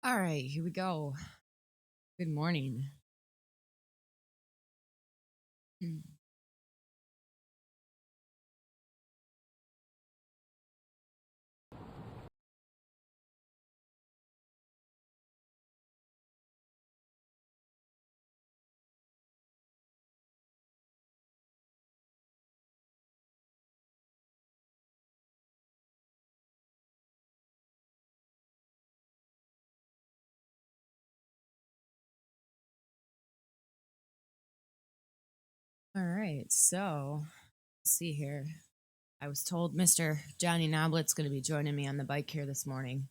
All right, here we go. Good morning. Mm. All right, so let's see here. I was told Mr. Johnny Noblet's going to be joining me on the bike here this morning.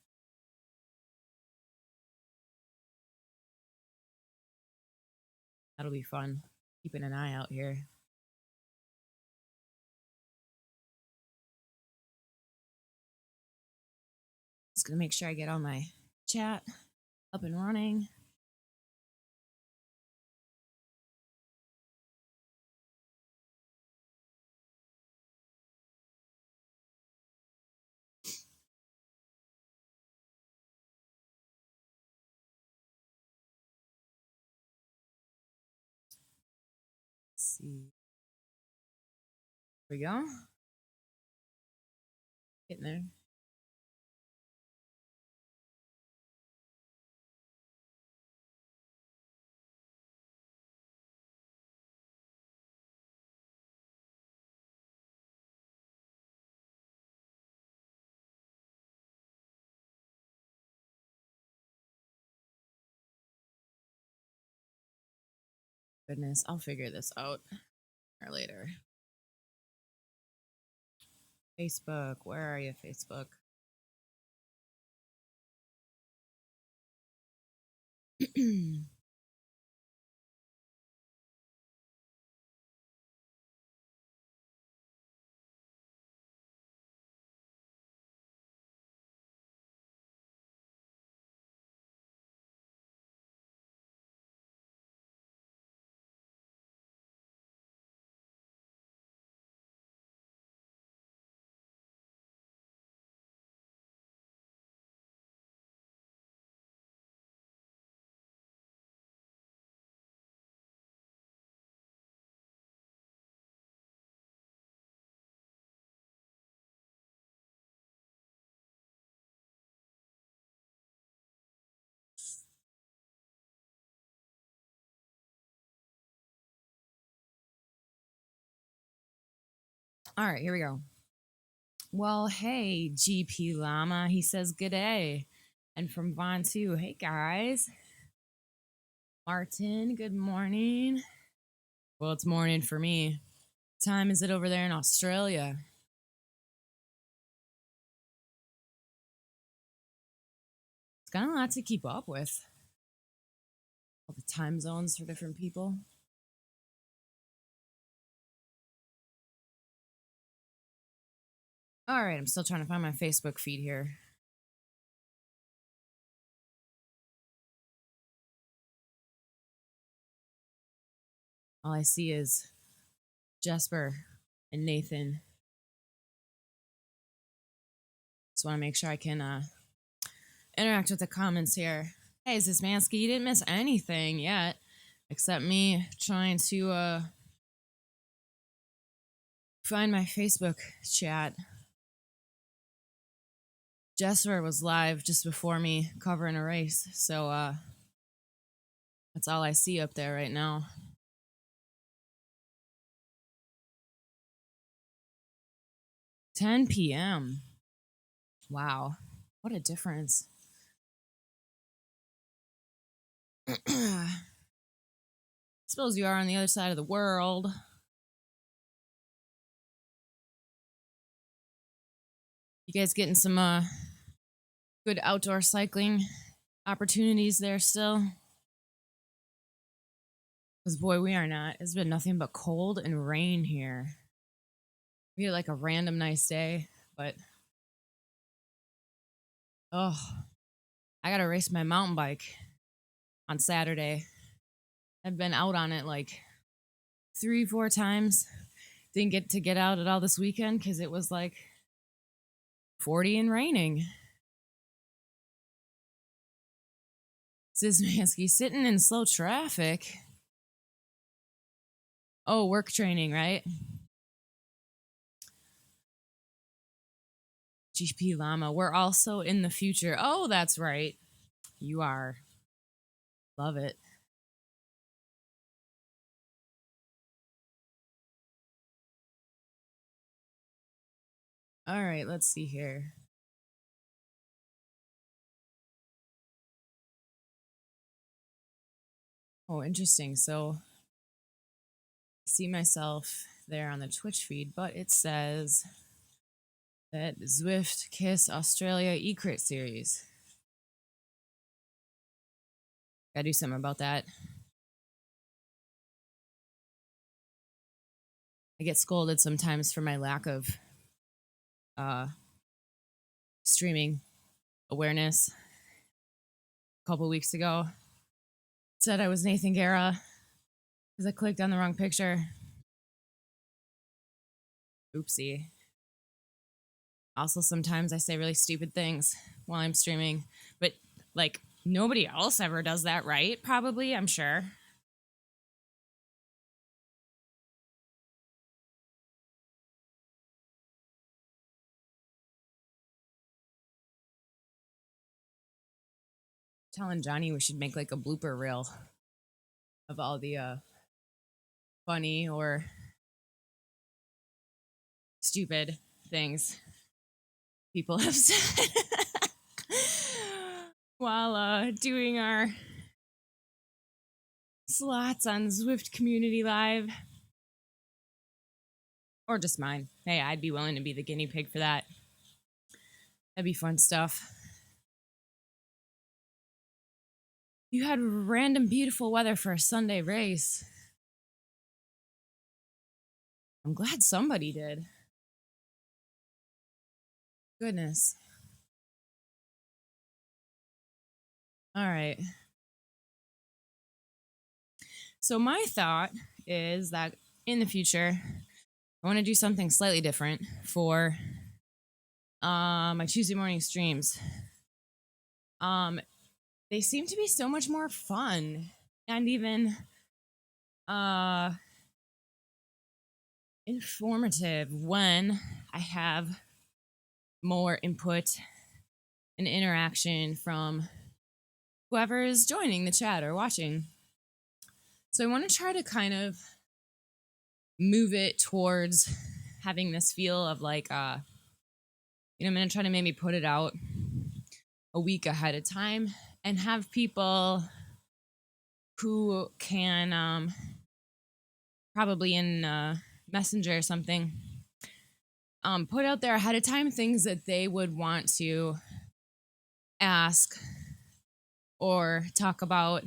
That'll be fun. Keeping an eye out here. Just going to make sure I get all my chat up and running. Let's see. Here we go. Getting there. Goodness, I'll figure this out or later. Facebook, where are you, Facebook? All right, here we go. Well, hey, GP Llama. He says good day. And from Vaughn, too. Hey, guys. Martin, good morning. Well, it's morning for me. What time is it over there in Australia? It's kind of a lot to keep up with. All the time zones for different people. All right, I'm still trying to find my Facebook feed here. All I see is Jesper and Nathan. Just want to make sure I can interact with the comments here. Hey, Zismansky, you didn't miss anything yet, except me trying to find my Facebook chat. Jesper was live just before me covering a race, so that's all I see up there right now. $10 p.m. Wow, what a difference. Suppose you are on the other side of the world. You guys getting some good outdoor cycling opportunities there still? Because boy, we are not. It's been nothing but cold and rain here. We had like a random nice day, but oh, I gotta race my mountain bike on Saturday. I've been out on it like 3-4 times. Didn't get to get out at all this weekend because it was like 40 and raining. Szymanski sitting in slow traffic. Oh, work training, right? GP Llama. We're also in the future. Oh, that's right. You are. Love it. All right, let's see here. Oh, interesting. So I see myself there on the Twitch feed, but it says that Zwift Kiss Australia E-Crit series. Gotta do something about that. I get scolded sometimes for my lack of streaming awareness. A couple weeks ago, said I was Nathan Guerra because I clicked on the wrong picture. Oopsie. Also, sometimes I say really stupid things while I'm streaming, but like nobody else ever does that, right? Probably, I'm sure. Telling Johnny we should make like a blooper reel of all the funny or stupid things people have said while doing our slots on Zwift Community Live. Or just mine. Hey, I'd be willing to be the guinea pig for that. That'd be fun stuff. You had random beautiful weather for a Sunday race. I'm glad somebody did. Goodness. All right. So my thought is that in the future, I want to do something slightly different for my Tuesday morning streams. They seem to be so much more fun and even informative when I have more input and interaction from whoever is joining the chat or watching. So I want to try to kind of move it towards having this feel of like, I'm going to try to maybe put it out a week ahead of time and have people who can probably in Messenger or something put out there ahead of time things that they would want to ask or talk about,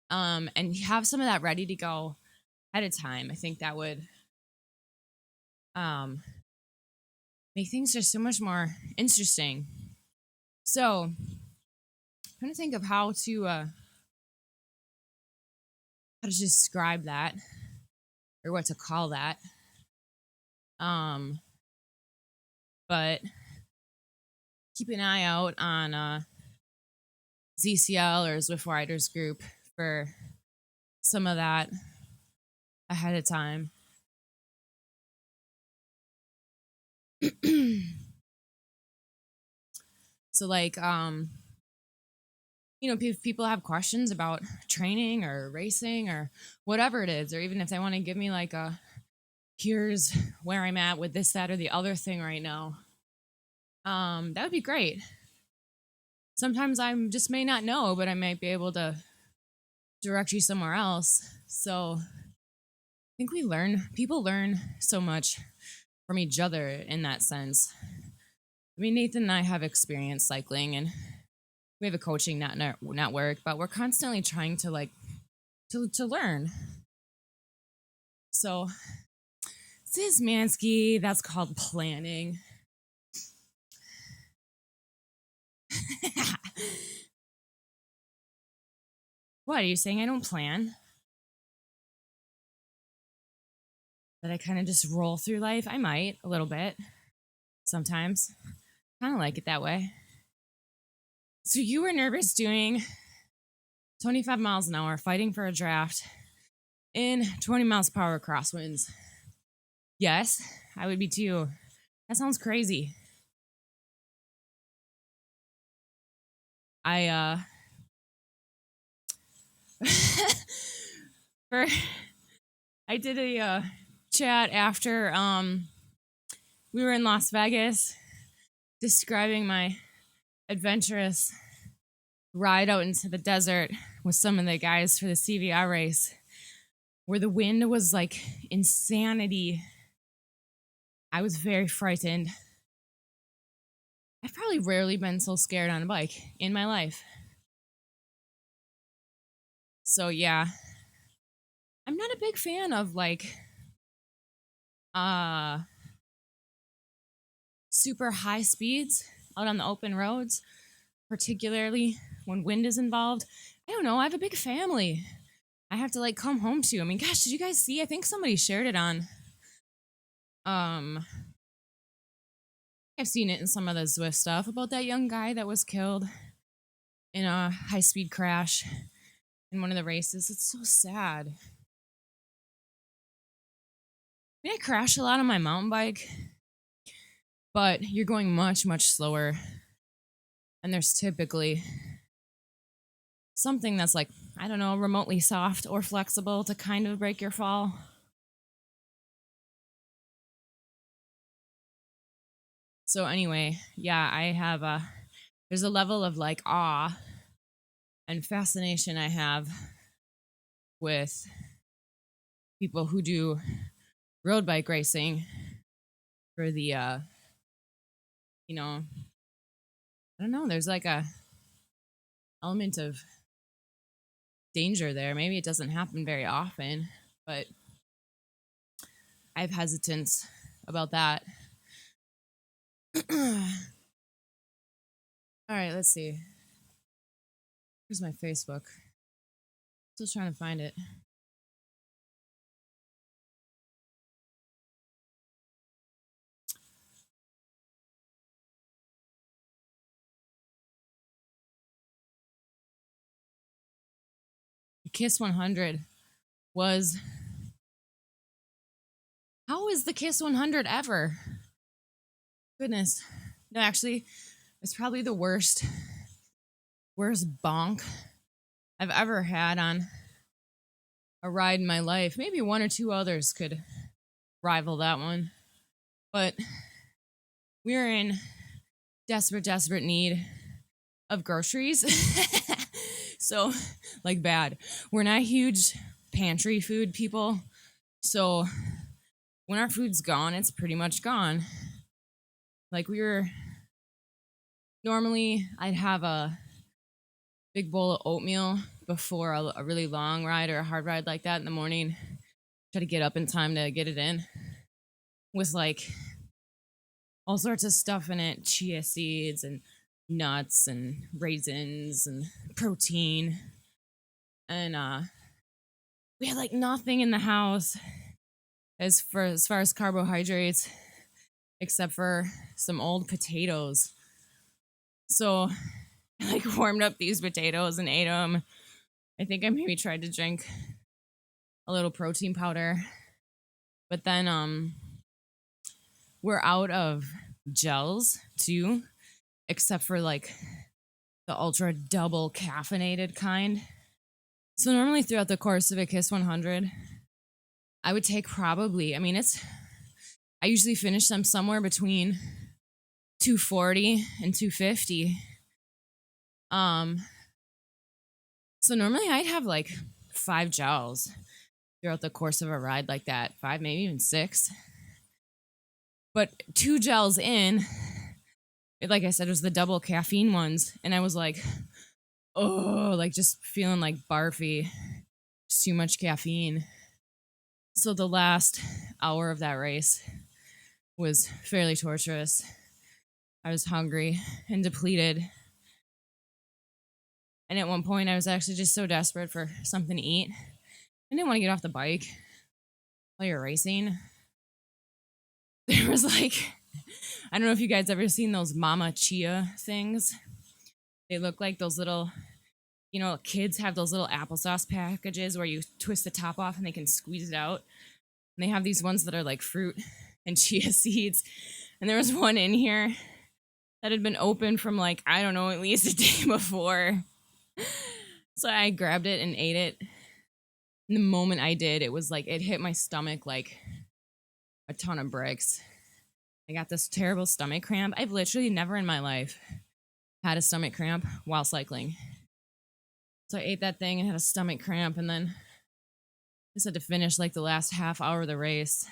and have some of that ready to go ahead of time. I think that would make things just so much more interesting. So I'm trying to think of how to describe that or what to call that. But keep an eye out on ZCL or Zwift Riders Group for some of that ahead of time. So like if people have questions about training or racing or whatever it is, or even if they want to give me like here's where I'm at with this, that, or the other thing right now, that would be great. Sometimes I just may not know, but I might be able to direct you somewhere else. So I think people learn so much from each other in that sense. I mean, Nathan and I have experience cycling and we have a coaching network, but we're constantly trying to learn. So Szymanski, that's called planning. What, are you saying I don't plan? That I kind of just roll through life? I might, a little bit. Sometimes. Kind of like it that way. So you were nervous doing 25 miles an hour, fighting for a draft in 20 miles per hour crosswinds. Yes, I would be too. That sounds crazy. I for I did a chat after we were in Las Vegas describing my adventurous ride out into the desert with some of the guys for the CVR race, where the wind was like insanity. I was very frightened. I've probably rarely been so scared on a bike in my life. So yeah, I'm not a big fan of like super high speeds out on the open roads, particularly when wind is involved. I don't know, I have a big family I have to like come home to. I mean, gosh, did you guys see? I think somebody shared it on I've seen it in some of the Zwift stuff about that young guy that was killed in a high speed crash in one of the races. It's so sad. I mean, I crash a lot on my mountain bike, but you're going much, much slower. And there's typically something that's like, I don't know, remotely soft or flexible to kind of break your fall. So anyway, yeah, I have there's a level of like awe and fascination I have with people who do road bike racing for the you know, I don't know, there's like a element of danger there. Maybe it doesn't happen very often, but I have hesitance about that. All right, let's see. Here's my Facebook. Still trying to find it. The KISS 100 was. How is the KISS 100 ever? Goodness. No, actually, it's probably the worst bonk I've ever had on a ride in my life. Maybe one or two others could rival that one. But we were in desperate need of groceries. So, like, bad. We're not huge pantry food people. So, when our food's gone, it's pretty much gone. Like, normally I'd have a big bowl of oatmeal before a really long ride or a hard ride like that in the morning. Try to get up in time to get it in with like all sorts of stuff in it, chia seeds and nuts and raisins and protein. And we had like nothing in the house as far as carbohydrates except for some old potatoes. So I like warmed up these potatoes and ate them. I think I maybe tried to drink a little protein powder. But then we're out of gels too, except for like the ultra double caffeinated kind. So normally throughout the course of a KISS 100, I would take probably, I usually finish them somewhere between 240 and 250. So normally I'd have like 5 gels throughout the course of a ride like that, 5, maybe even 6. But 2 gels in, like I said, it was the double caffeine ones, and I was like, oh, like just feeling like barfy, just too much caffeine. So the last hour of that race was fairly torturous. I was hungry and depleted. And at one point, I was actually just so desperate for something to eat. I didn't want to get off the bike while you're racing. There was like, I don't know if you guys ever seen those Mama Chia things. They look like those little, you know, kids have those little applesauce packages where you twist the top off and they can squeeze it out. And they have these ones that are like fruit and chia seeds. And there was one in here that had been open from like, I don't know, at least a day before. So I grabbed it and ate it. And the moment I did, it was like, it hit my stomach like a ton of bricks. I got this terrible stomach cramp. I've literally never in my life had a stomach cramp while cycling. So I ate that thing and had a stomach cramp, and then just had to finish like the last half hour of the race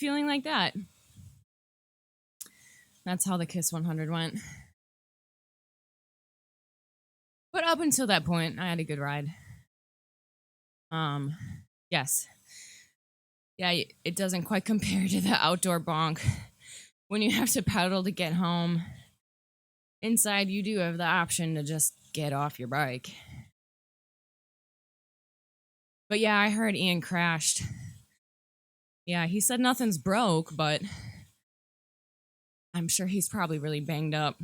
feeling like that. That's how the KISS 100 went. But up until that point, I had a good ride. Yes. Yeah, it doesn't quite compare to the outdoor bonk. When you have to pedal to get home, inside you do have the option to just get off your bike. But yeah, I heard Ian crashed. Yeah, he said nothing's broke, but I'm sure he's probably really banged up.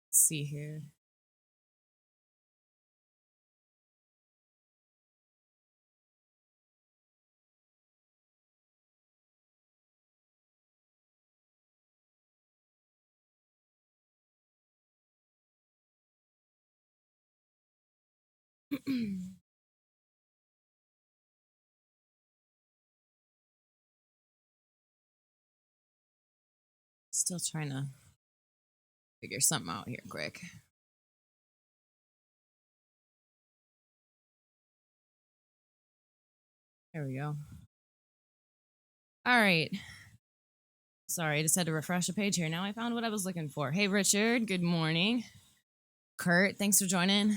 Let's see here. Still trying to figure something out here quick. There we go. All right. Sorry, I just had to refresh the page here. Now I found what I was looking for. Hey, Richard, good morning. Kurt, thanks for joining.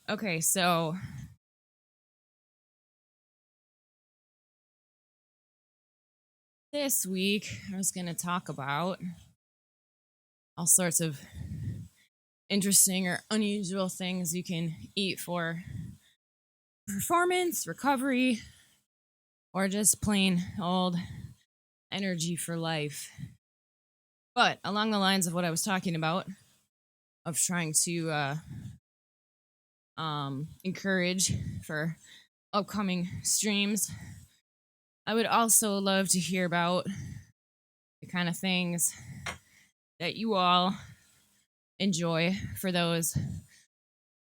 Okay, so this week I was going to talk about all sorts of interesting or unusual things you can eat for performance, recovery, or just plain old energy for life. But along the lines of what I was talking about, of trying to encourage for upcoming streams, I would also love to hear about the kind of things that you all enjoy for those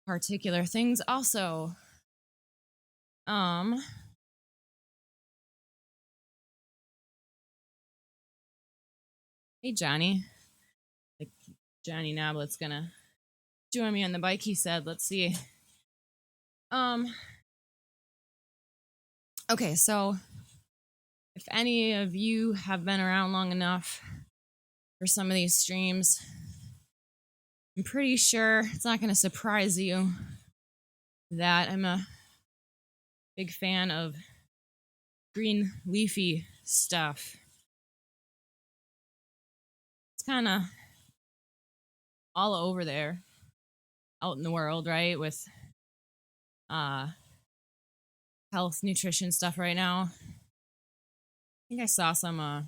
particular things. Also, hey Johnny, like Johnny Noblet's gonna join me on the bike. He said, "Let's see." Okay, so if any of you have been around long enough for some of these streams, I'm pretty sure it's not going to surprise you that I'm a big fan of green leafy stuff. It's kind of all over there out in the world, right? With health, nutrition stuff right now. I think I saw some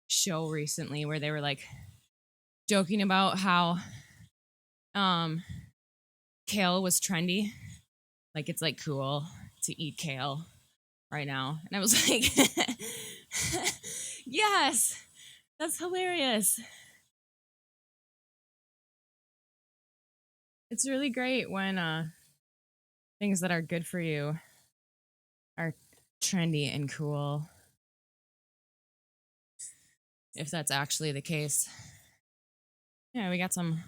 show recently where they were like joking about how kale was trendy. Like it's like cool to eat kale right now. And I was like, yes, that's hilarious. It's really great when things that are good for you are trendy and cool. If that's actually the case. Yeah, we got some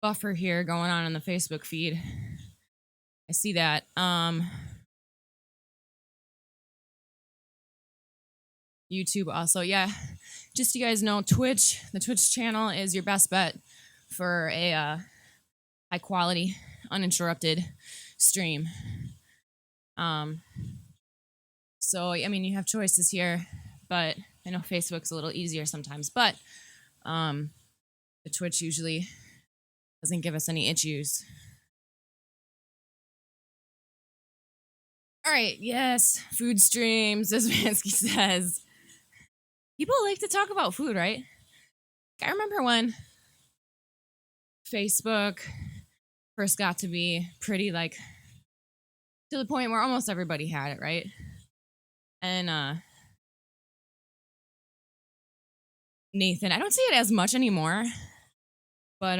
buffer here going on in the Facebook feed. I see that. YouTube also. Yeah. Just so you guys know, Twitch, the Twitch channel is your best bet for a high quality, uninterrupted stream. So I mean, you have choices here, but I know Facebook's a little easier sometimes, but the Twitch usually doesn't give us any issues. All right, yes, food streams, as Vansky says. People like to talk about food, right? I remember when Facebook first got to be pretty like to the point where almost everybody had it, right? And Nathan, I don't see it as much anymore, but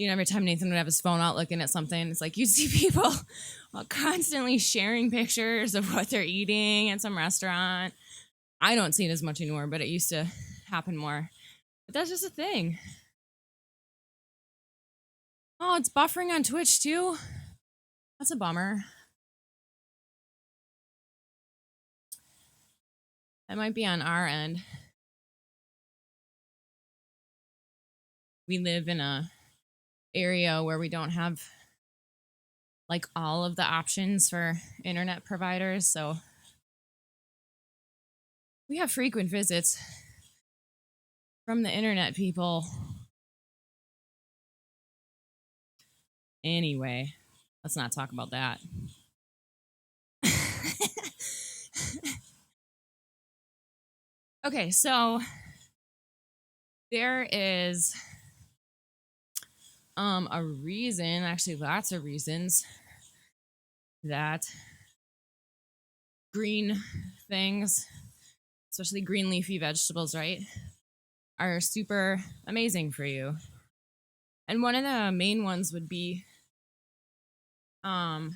every time Nathan would have his phone out looking at something, it's like you see people constantly sharing pictures of what they're eating at some restaurant. I don't see it as much anymore, but it used to happen more. But that's just a thing. Oh, it's buffering on Twitch too? That's a bummer. That might be on our end. We live in a area where we don't have like all of the options for internet providers, so we have frequent visits from the internet people. Anyway, let's not talk about that. Okay, so there is a reason, actually lots of reasons, that green things, especially green leafy vegetables, right, are super amazing for you. And one of the main ones would be I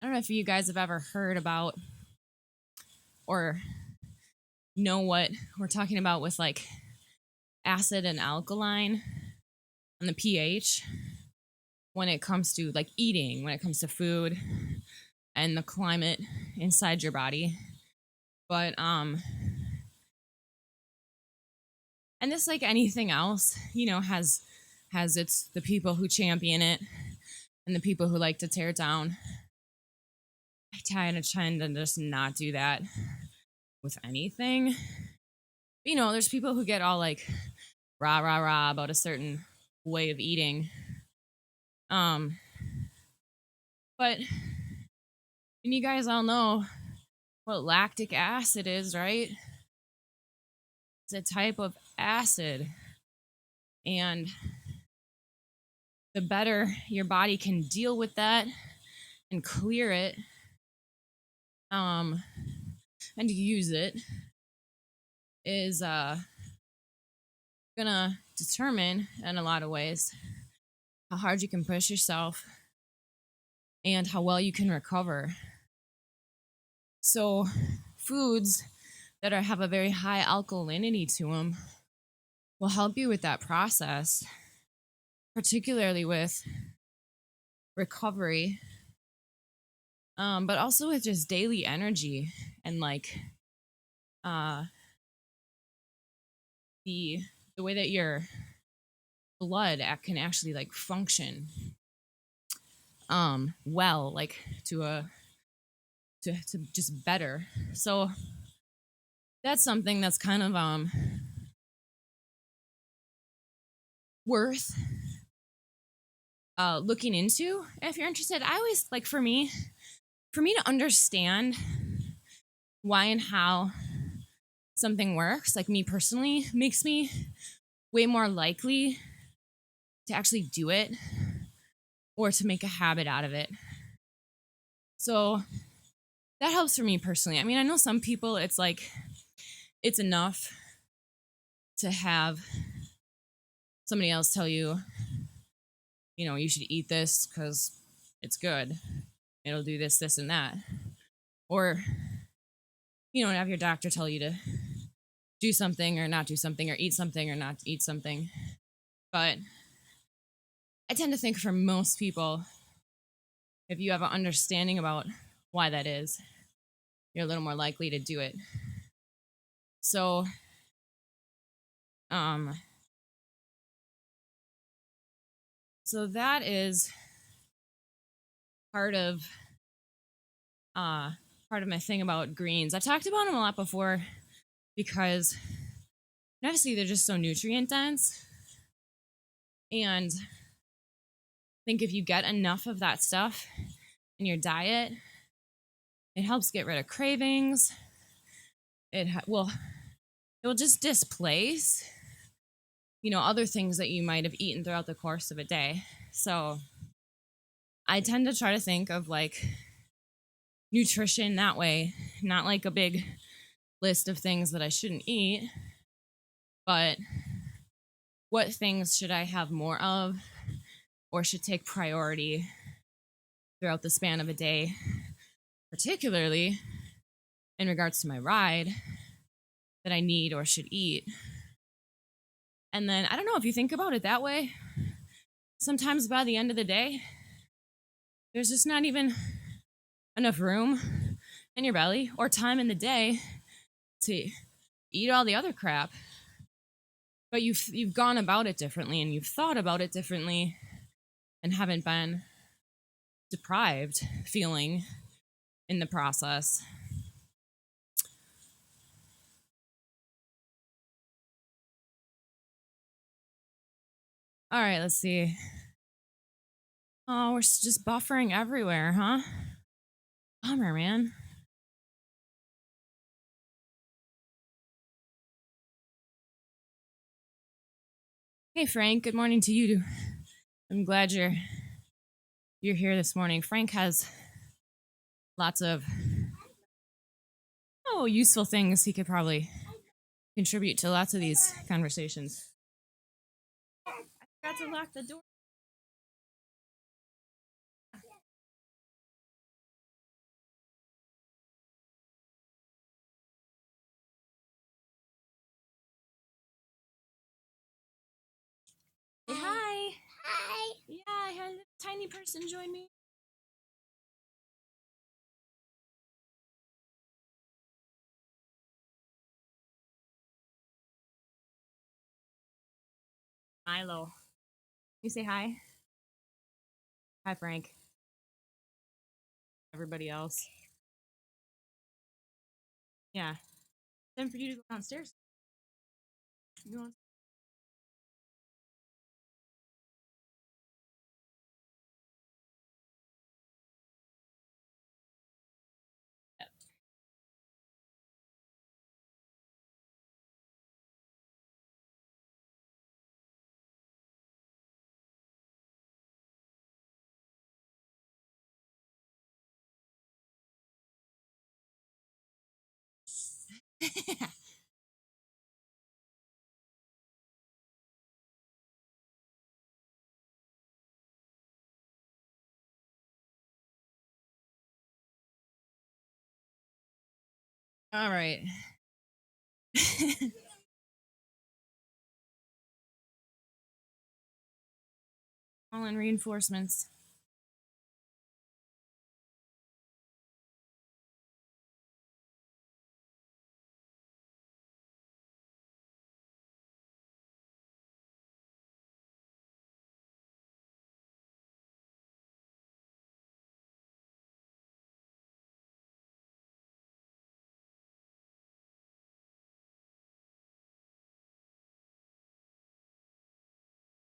don't know if you guys have ever heard about or know what we're talking about with like acid and alkaline and the pH when it comes to like eating, when it comes to food and the climate inside your body. But and this, like anything else, has its the people who champion it and the people who like to tear it down. I tend to just not do that with anything. There's people who get all like rah rah rah about a certain way of eating. But you guys all know what lactic acid is, right? It's a type of acid. And the better your body can deal with that and clear it, and use it, is gonna determine in a lot of ways how hard you can push yourself and how well you can recover. So foods that have a very high alkalinity to them will help you with that process, particularly with recovery, but also with just daily energy and like the way that your blood can actually like function well, like to just better. So that's something that's kind of worth looking into if you're interested. I always like, for me to understand why and how something works, like me personally, makes me way more likely to actually do it or to make a habit out of it. So that helps for me personally. I mean, I know some people, it's like it's enough to have somebody else tell you, you should eat this because it's good. It'll do this, this, and that. Or, have your doctor tell you to do something or not do something, or eat something or not eat something. But I tend to think for most people, if you have an understanding about why that is, you're a little more likely to do it. So, so that is part of part of my thing about greens. I've talked about them a lot before because obviously they're just so nutrient dense. And I think if you get enough of that stuff in your diet, it helps get rid of cravings. It will just displace, other things that you might have eaten throughout the course of a day. So I tend to try to think of like nutrition that way, not like a big list of things that I shouldn't eat, but what things should I have more of or should take priority throughout the span of a day, particularly in regards to my ride that I need or should eat. And then I don't know if you think about it that way, sometimes by the end of the day, there's just not even enough room in your belly or time in the day to eat all the other crap. But you've gone about it differently and you've thought about it differently and haven't been deprived feeling in the process. All right, let's see. Oh, we're just buffering everywhere, huh? Bummer, man. Hey, Frank. Good morning to you. I'm glad you're here this morning. Frank has lots of useful things he could probably contribute to lots of these conversations. I forgot to lock the door. Hey, hi. Hi. Yeah, I had a tiny person join me. Milo. You say hi. Hi, Frank. Everybody else. Yeah. Time for you to go downstairs. You want? Yep. All right. All in reinforcements.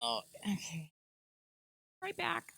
Oh, okay. Right back.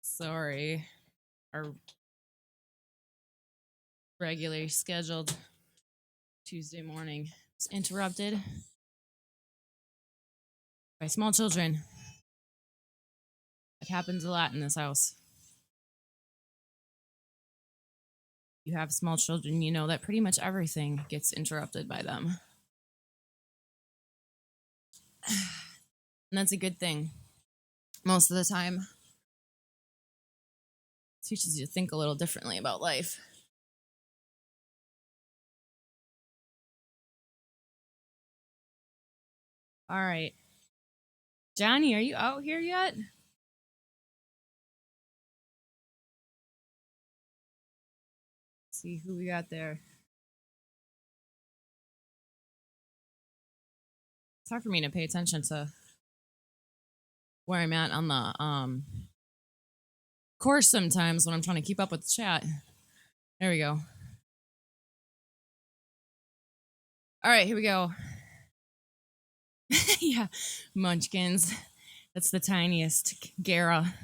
Sorry. Our regularly scheduled Tuesday morning was interrupted by small children. It happens a lot in this house. You have small children, you know that pretty much everything gets interrupted by them. And that's a good thing. Most of the time, it teaches you to think a little differently about life. All right. Johnny, are you out here yet? Let's see who we got there. It's hard for me to pay attention to where I'm at on the course sometimes when I'm trying to keep up with the chat. There we go. All right, here we go. Yeah, munchkins. That's the tiniest. Gara.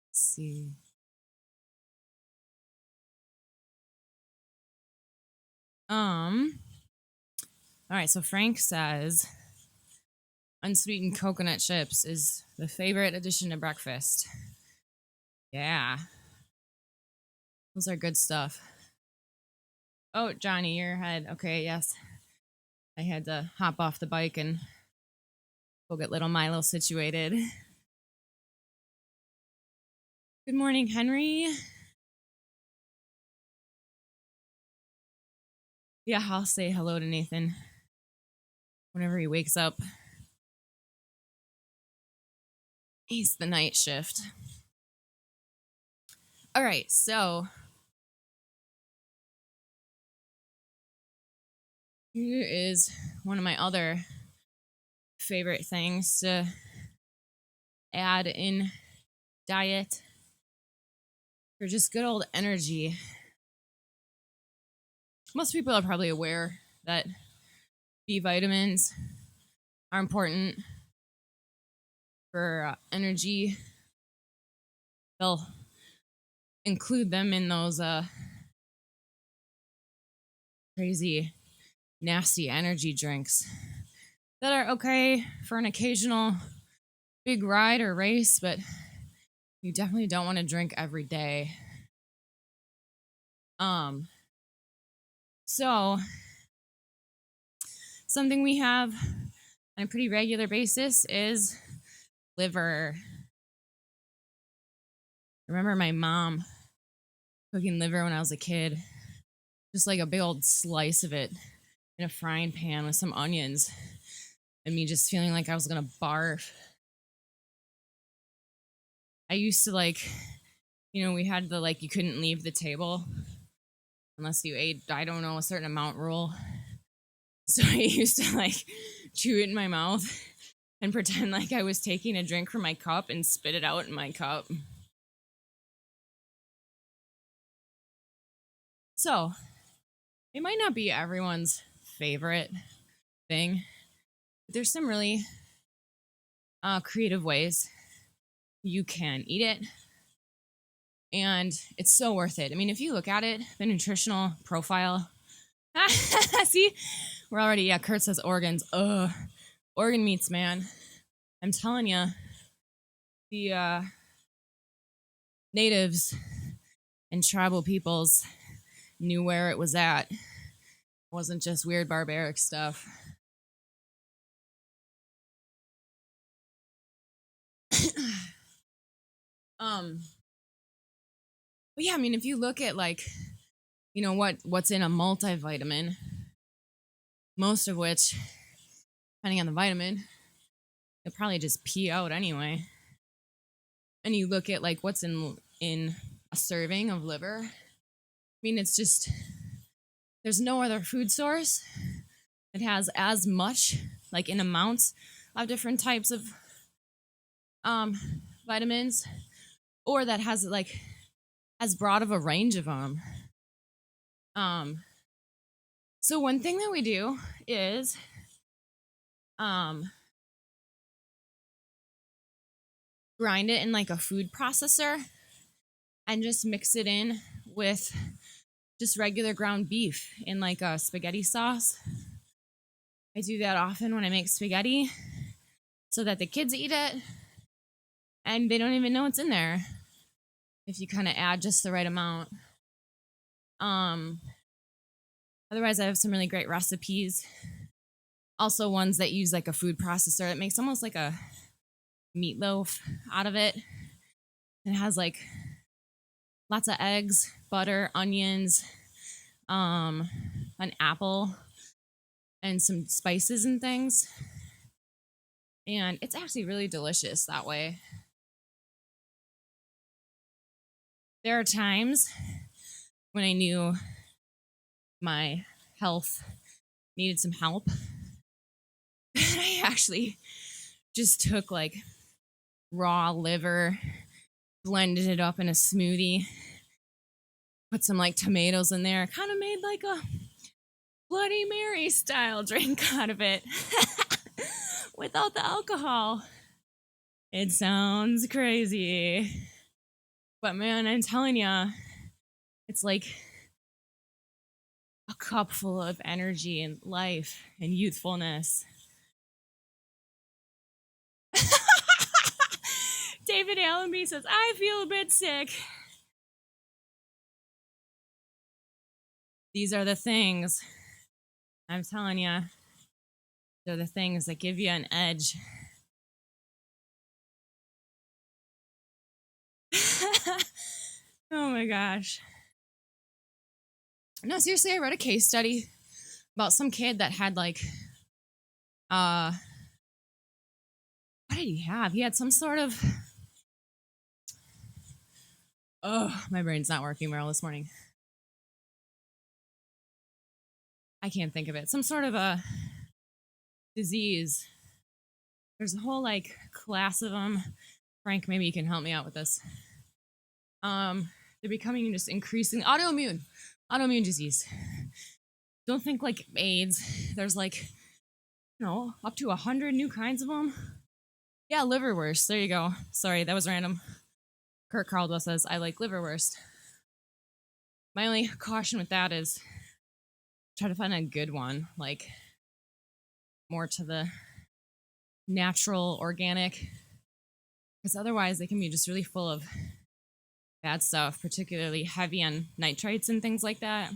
Let's see. All right, so Frank says unsweetened coconut chips is the favorite addition to breakfast. Yeah. Those are good stuff. Oh, Johnny, you're ahead. Okay, yes. I had to hop off the bike and go get little Milo situated. Good morning, Henry. Yeah, I'll say hello to Nathan whenever he wakes up. He's the night shift. All right, so here is one of my other favorite things to add in diet for just good old energy. Most people are probably aware that B vitamins are important for energy. They'll include them in those crazy, nasty energy drinks that are okay for an occasional big ride or race, but you definitely don't want to drink every day. So something we have on a pretty regular basis is liver. I remember my mom cooking liver when I was a kid, just like a big old slice of it in a frying pan with some onions, and me just feeling like I was gonna barf. I used to we had the you couldn't leave the table unless you ate, I don't know, a certain amount rule. So I used to chew it in my mouth and pretend like I was taking a drink from my cup and spit it out in my cup. So it might not be everyone's favorite thing, but there's some really creative ways you can eat it. And it's so worth it. I mean, if you look at it, the nutritional profile. See, we're already, Kurt says organs. Ugh. Organ meats, man. I'm telling you, the natives and tribal peoples knew where it was at. It wasn't just weird barbaric stuff. But yeah, I mean, if you look at what's in a multivitamin, most of which, depending on the vitamin, you'll probably just pee out anyway. And you look at what's in a serving of liver. I mean, it's just there's no other food source that has as much in amounts of different types of vitamins, or that has as broad of a range of them. So one thing that we do is grind it in a food processor and just mix it in with just regular ground beef in a spaghetti sauce. I do that often when I make spaghetti so that the kids eat it and they don't even know it's in there if you kind of add just the right amount. Otherwise, I have some really great recipes. Also, ones that use like a food processor that makes almost like a meatloaf out of it. It has like lots of eggs, butter, onions, an apple, and some spices and things. And it's actually really delicious that way. There are times when I knew my health needed some help. I actually just took like raw liver, blended it up in a smoothie, put some like tomatoes in there, kind of made like a Bloody Mary style drink out of it without the alcohol. It sounds crazy, but man, I'm telling ya, it's like a cup full of energy and life and youthfulness. David Allenby says, I feel a bit sick. These are the things, I'm telling you, they're the things that give you an edge. Oh my gosh. No, seriously, I read a case study about some kid that had like, what did he have? He had some sort of, oh, my brain's not working well this morning. I can't think of it. Some sort of a disease. There's a whole like class of them. Frank, maybe you can help me out with this. They're becoming just increasing autoimmune disease. Don't think like AIDS. There's like, up to 100 new kinds of them. Yeah, liverwurst. There you go. Sorry, that was random. Kurt Caldwell says, I like liverwurst. My only caution with that is try to find a good one, like more to the natural, organic, because otherwise they can be just really full of bad stuff, particularly heavy on nitrates and things like that.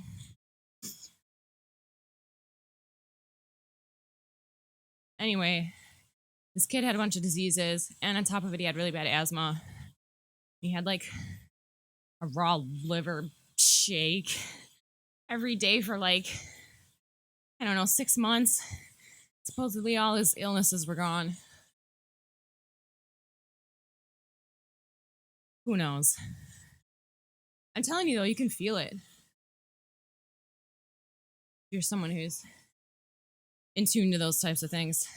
Anyway, this kid had a bunch of diseases, and on top of it, he had really bad asthma. He had like a raw liver shake every day for like, 6 months. Supposedly all his illnesses were gone. Who knows? I'm telling you though, you can feel it. If you're someone who's in tune to those types of things.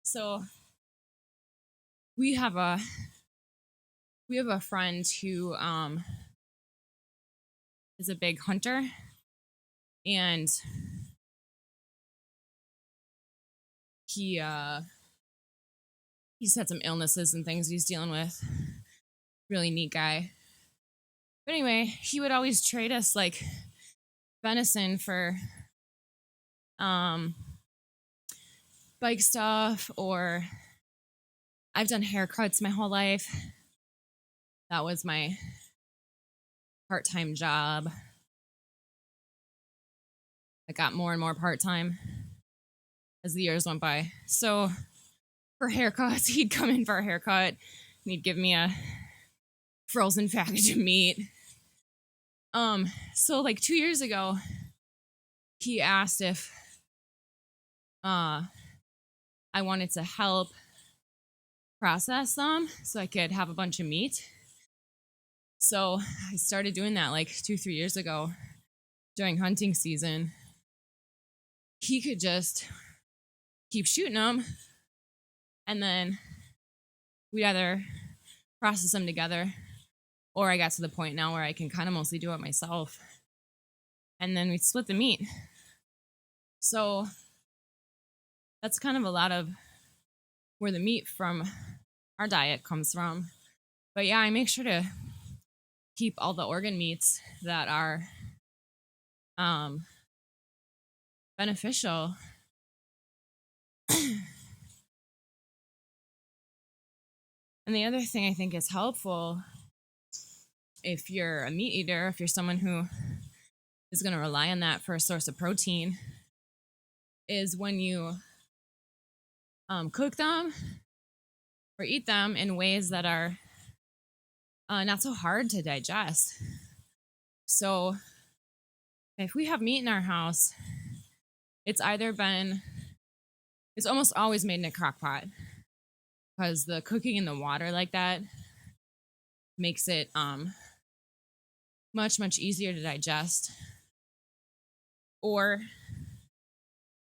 So we have a friend who is a big hunter, and he's had some illnesses and things he's dealing with. Really neat guy. But anyway, he would always trade us like venison for bike stuff, or I've done haircuts my whole life. That was my part-time job. I got more and more part-time as the years went by. So for haircuts, he'd come in for a haircut and he'd give me a frozen package of meat. So like 2 years ago, he asked if I wanted to help process them so I could have a bunch of meat. So I started doing that like 2-3 years ago during hunting season. He could just keep shooting them, and then we'd either process them together, or I got to the point now where I can kind of mostly do it myself, and then we'd split the meat. So that's kind of a lot of where the meat from our diet comes from. But yeah, I make sure to keep all the organ meats that are beneficial. And the other thing I think is helpful if you're a meat eater, if you're someone who is going to rely on that for a source of protein, is when you cook them or eat them in ways that are not so hard to digest. So if we have meat in our house, it's almost always made in a crock pot, because the cooking in the water like that makes it much, much easier to digest. Or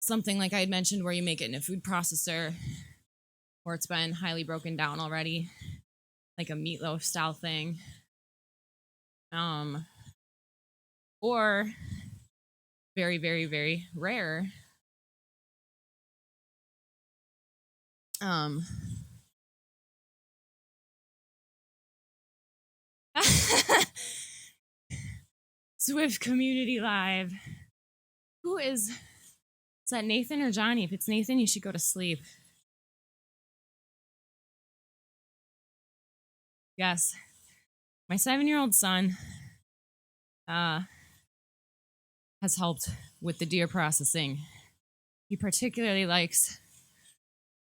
something like I had mentioned where you make it in a food processor, or it's been highly broken down already, like a meatloaf style thing. Or very, very, very rare, Swift Community Live. Is that Nathan or Johnny? If it's Nathan, you should go to sleep. Yes. My 7-year-old son has helped with the deer processing. He particularly likes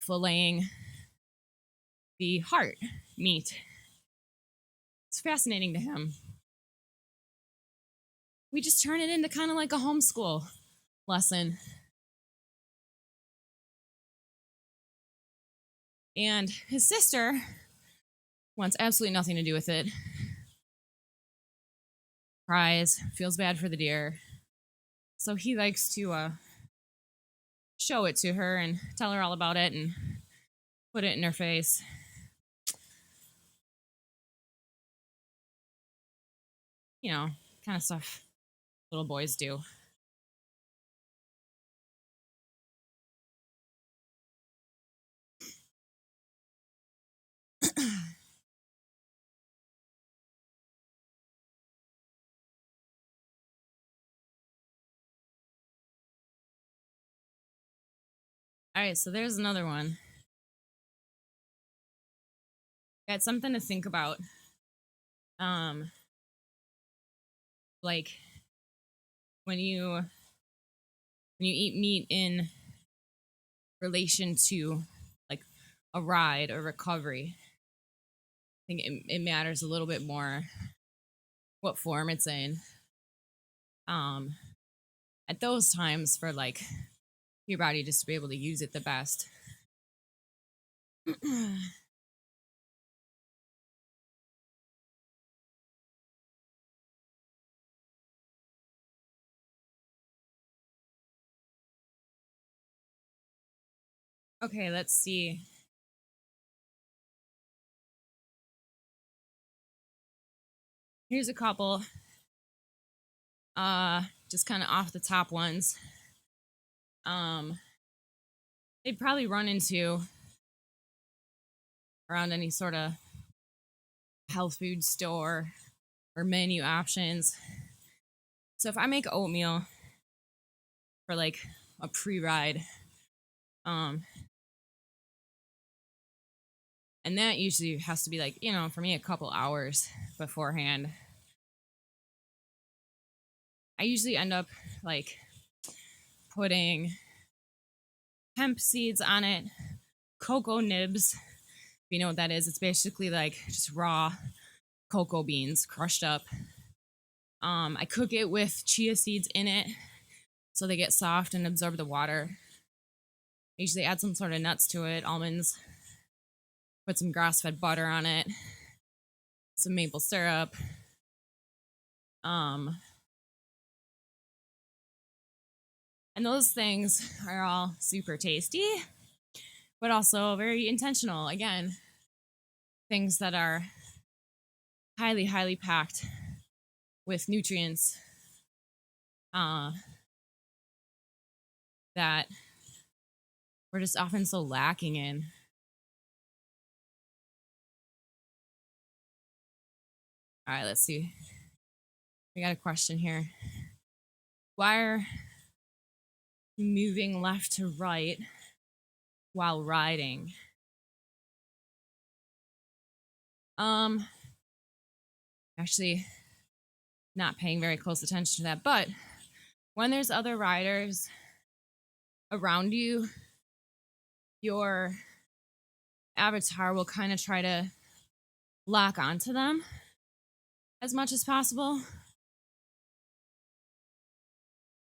filleting the heart meat. It's fascinating to him. We just turn it into kind of like a homeschool lesson. And his sister wants absolutely nothing to do with it. Cries, feels bad for the deer. So he likes to show it to her and tell her all about it and put it in her face. You know, kind of stuff little boys do. All right, so there's another one. Got something to think about. Like when you eat meat in relation to like a ride or recovery, I think it matters a little bit more what form it's in. At those times, for like your body just to be able to use it the best. Okay, let's see. Here's a couple. Just kind of off the top ones. They'd probably run into around any sort of health food store or menu options. So if I make oatmeal for like a pre-ride, and that usually has to be like, for me, a couple hours beforehand. I usually end up like putting hemp seeds on it, cocoa nibs. If you know what that is, it's basically like just raw cocoa beans crushed up. I cook it with chia seeds in it so they get soft and absorb the water. I usually add some sort of nuts to it, almonds, put some grass-fed butter on it, some maple syrup. And those things are all super tasty, but also very intentional. Again, things that are highly, highly packed with nutrients that we're just often so lacking in. All right, let's see. We got a question here. Why are you moving left to right while riding? Actually, not paying very close attention to that. But when there's other riders around you, your avatar will kind of try to lock onto them as much as possible.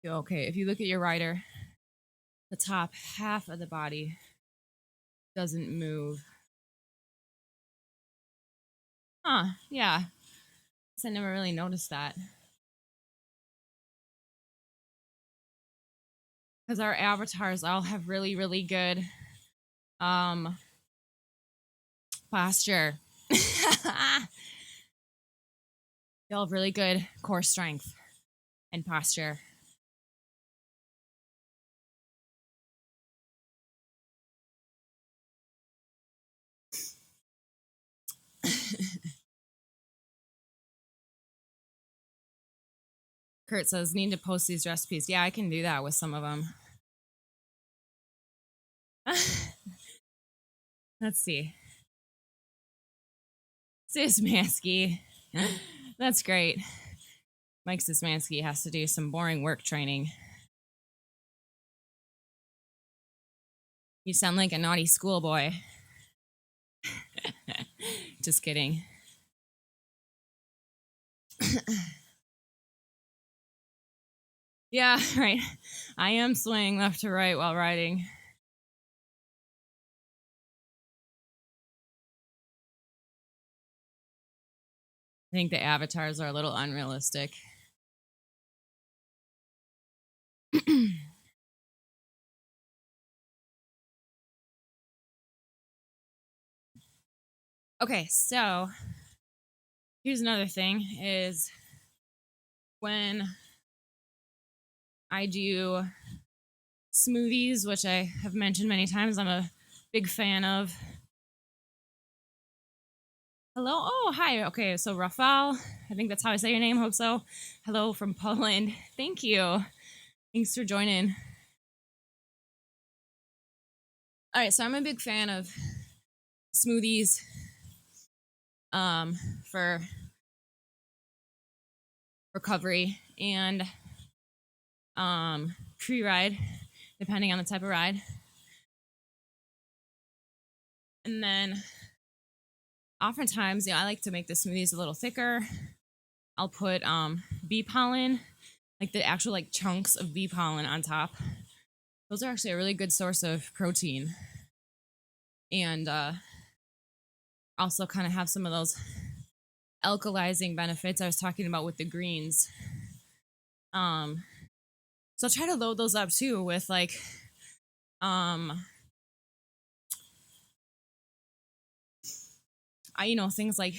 Okay, if you look at your rider, the top half of the body doesn't move. Huh, yeah. I never really noticed that. Because our avatars all have really, really good posture. They all have really good core strength and posture. Kurt says, need to post these recipes. Yeah, I can do that with some of them. Let's see. Sismansky. That's great. Mike Sismansky has to do some boring work training. You sound like a naughty schoolboy. Just kidding. Yeah, right. I am swaying left to right while riding. I think the avatars are a little unrealistic. Okay, so here's another thing is when I do smoothies, which I have mentioned many times, I'm a big fan of. Hello. Oh, hi. Okay, so Rafal, I think that's how I say your name. Hope so. Hello from Poland. Thank you. Thanks for joining. All right, so I'm a big fan of smoothies for recovery and pre-ride, depending on the type of ride. And then oftentimes, I like to make the smoothies a little thicker. I'll put bee pollen, like the actual like chunks of bee pollen on top. Those are actually a really good source of protein. And also kind of have some of those alkalizing benefits I was talking about with the greens. So I'll try to load those up too with like things like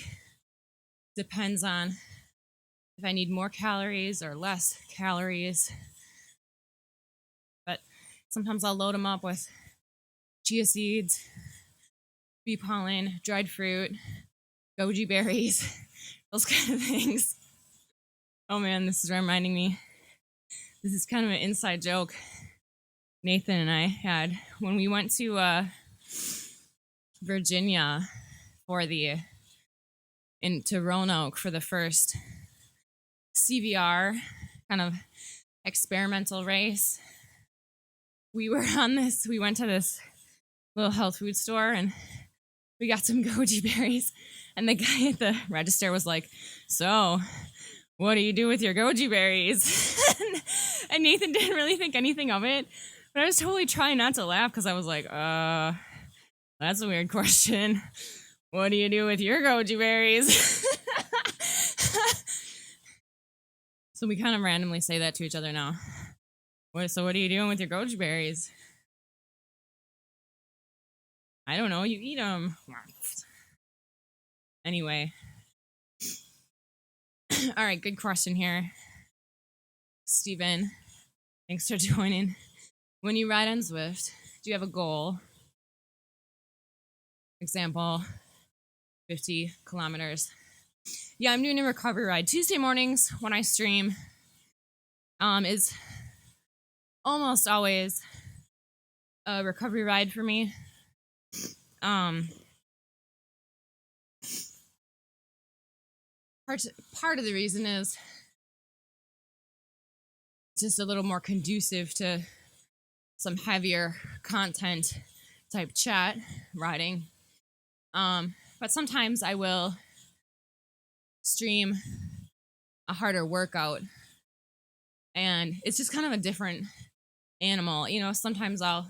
depends on if I need more calories or less calories. But sometimes I'll load them up with chia seeds, bee pollen, dried fruit, goji berries, those kind of things. Oh man, this is reminding me. This is kind of an inside joke Nathan and I had when we went to Virginia into Roanoke for the first CVR kind of experimental race. We went to this little health food store and we got some goji berries. And the guy at the register was like, "So, what do you do with your goji berries?" And Nathan didn't really think anything of it. But I was totally trying not to laugh because I was like, that's a weird question. What do you do with your goji berries? So we kind of randomly say that to each other now. So what are you doing with your goji berries? I don't know. You eat them. Anyway. All right, good question here. Steven, thanks for joining. When you ride on Zwift, do you have a goal? Example, 50 kilometers. Yeah, I'm doing a recovery ride. Tuesday mornings when I stream is almost always a recovery ride for me. part of the reason is just a little more conducive to some heavier content type chat writing. But sometimes I will stream a harder workout, and it's just kind of a different animal. Sometimes I'll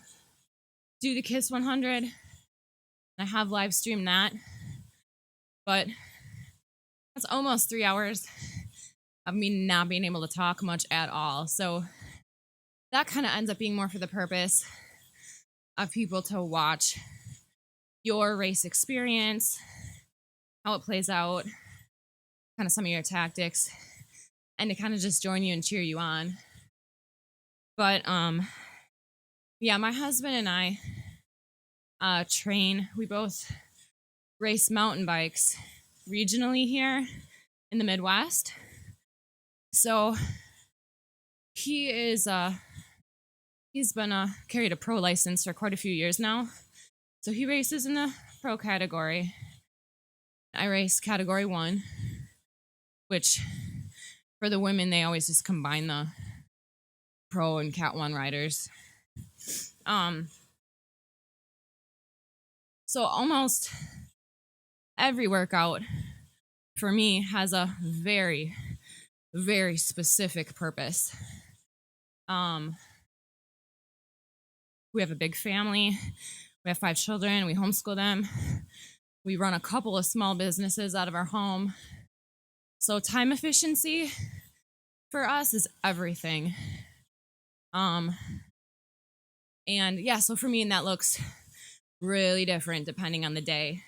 do the KISS 100, and I have live streamed that, but that's almost 3 hours of me not being able to talk much at all. So that kind of ends up being more for the purpose of people to watch your race experience, how it plays out, kind of some of your tactics, and to kind of just join you and cheer you on. But yeah, my husband and I train. We both race mountain bikes regionally here in the Midwest. So he's been carried a pro license for quite a few years now. So he races in the pro category. I race category 1, which for the women, they always just combine the pro and cat 1 riders. So almost every workout for me has a very, very specific purpose. We have a big family. We have 5 children. We homeschool them. We run a couple of small businesses out of our home. So time efficiency for us is everything. And yeah, so for me, that looks really different depending on the day.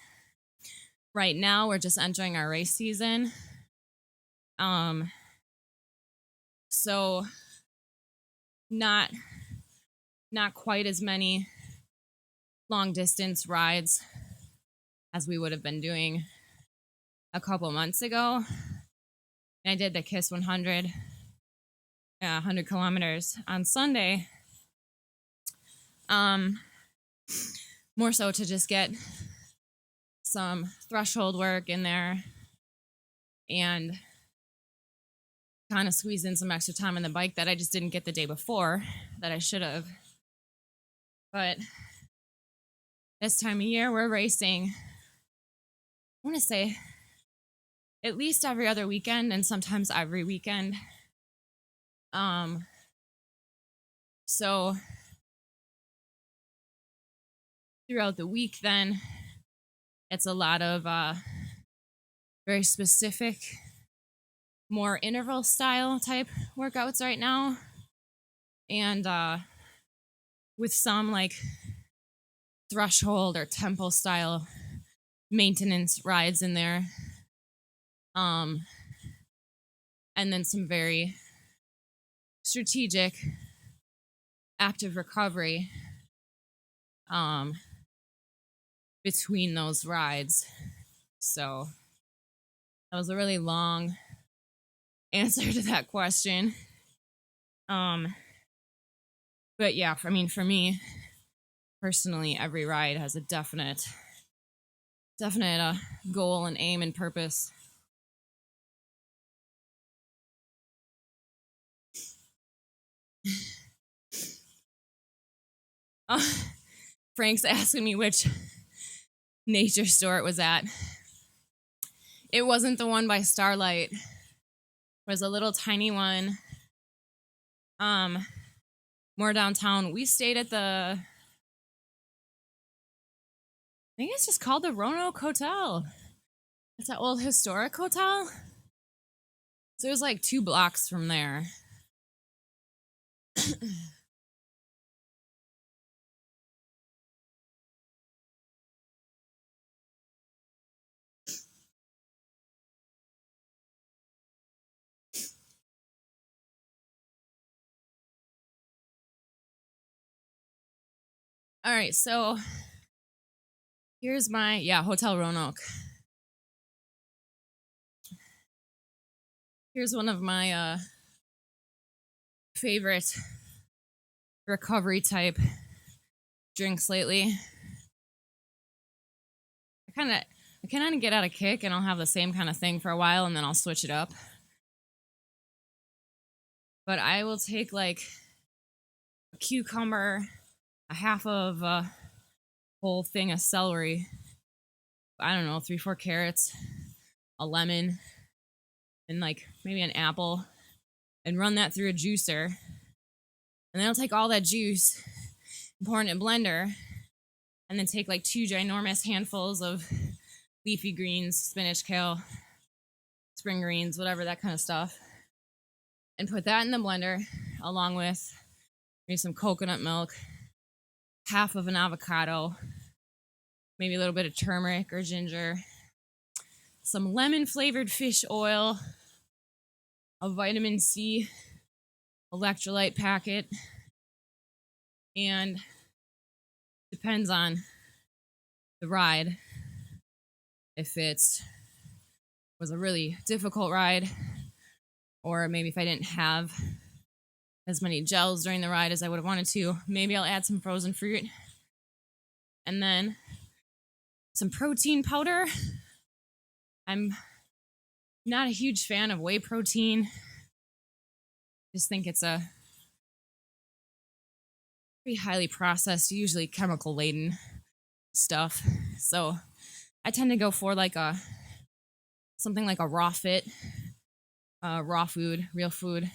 Right now, we're just entering our race season. So not quite as many long distance rides as we would have been doing a couple months ago. And I did the KISS 100, 100 kilometers on Sunday. More so to just get some threshold work in there and kind of squeeze in some extra time on the bike that I just didn't get the day before that I should have. But this time of year, we're racing, I want to say, at least every other weekend and sometimes every weekend. So throughout the week, then, it's a lot of very specific, more interval style type workouts right now. And with some like threshold or tempo style maintenance rides in there. And then some very strategic active recovery between those rides. So that was a really long answer to that question. But yeah, for me personally, every ride has a definite goal and aim and purpose. Frank's asking me which nature store it was at. It wasn't the one by Starlight. It was a little tiny one. More downtown. We stayed at I think it's just called the Roanoke Hotel. It's an old historic hotel. So it was like 2 blocks from there. All right, so here's my, Hotel Roanoke. Here's one of my favorite recovery type drinks lately. I can kind of get out a kick and I'll have the same kind of thing for a while and then I'll switch it up. But I will take like a cucumber, a half of a whole thing of celery, I don't know, 3-4 carrots, a lemon, and like maybe an apple, and run that through a juicer. And then I'll take all that juice and pour it in a blender, and then take like 2 ginormous handfuls of leafy greens, spinach, kale, spring greens, whatever, that kind of stuff, and put that in the blender along with maybe some coconut milk, half of an avocado, maybe a little bit of turmeric or ginger, some lemon flavored fish oil, a vitamin C electrolyte packet, and depends on the ride. If it was a really difficult ride, or maybe if I didn't have as many gels during the ride as I would have wanted to, maybe I'll add some frozen fruit. And then some protein powder. I'm not a huge fan of whey protein. Just think it's a pretty highly processed, usually chemical laden stuff. So I tend to go for like something like a raw fit, raw food, real food,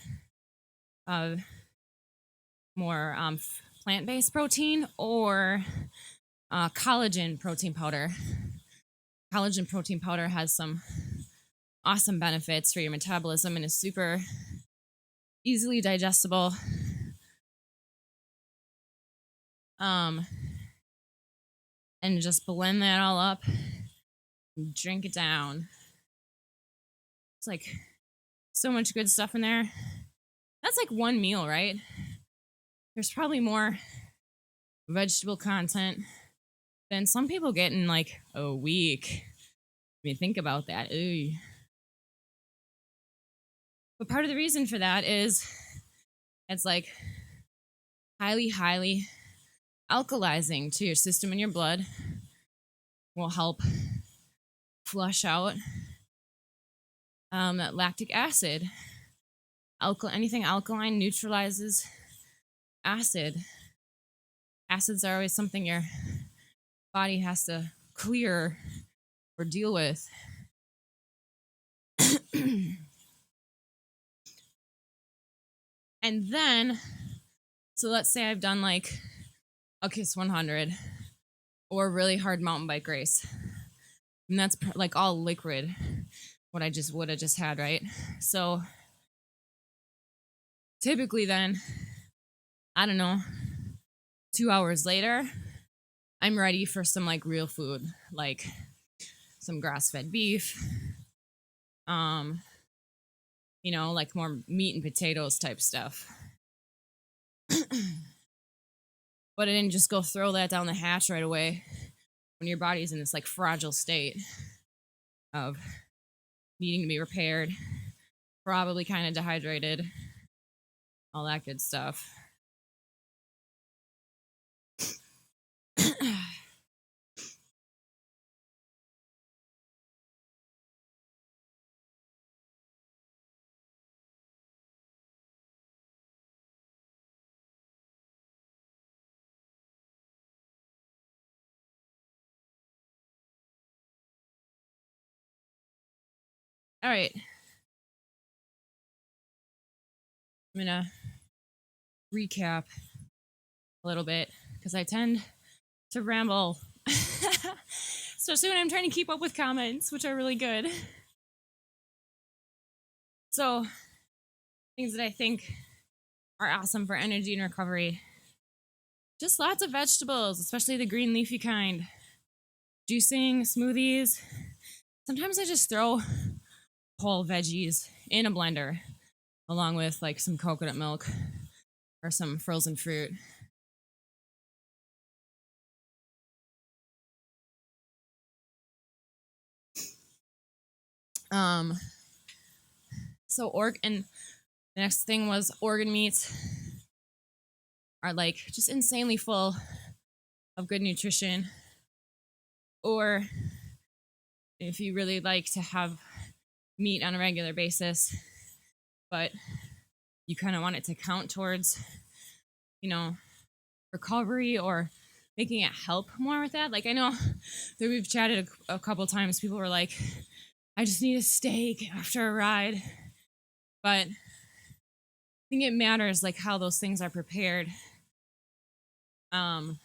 more plant-based protein, or collagen protein powder. Collagen protein powder has some awesome benefits for your metabolism and is super easily digestible. And just blend that all up and drink it down. It's like so much good stuff in there. That's like one meal, right? There's probably more vegetable content than some people get in like a week. I mean, think about that. Ooh. But part of the reason for that is it's like highly alkalizing to your system and your blood. Will help flush out that lactic acid. Anything alkaline neutralizes acid. Acids are always something your body has to clear or deal with. And then, so let's say I've done like a KISS 100 or a really hard mountain bike race. And that's like all liquid, what I just would have just had, right? So typically then, I don't know, 2 hours later, I'm ready for some like real food, like some grass-fed beef, you know, like more meat and potatoes type stuff. But I didn't just go throw that down the hatch right away when your body's in this like fragile state of needing to be repaired, probably kind of dehydrated, all that good stuff. All right. I'm going to recap a little bit because I tend to ramble, especially when I'm trying to keep up with comments, which are really good. So, things that I think are awesome for energy and recovery. Just lots of vegetables, especially the green leafy kind. Juicing, smoothies. Sometimes I just throw whole veggies in a blender along with like some coconut milk or some frozen fruit. So and the next thing was organ meats are like just insanely full of good nutrition. Or if you really like to have meat on a regular basis, but you kind of want it to count towards, you know, recovery or making it help more with that. Like I know that we've chatted a couple times, people were like, I just need a steak after a ride. But I think it matters like how those things are prepared to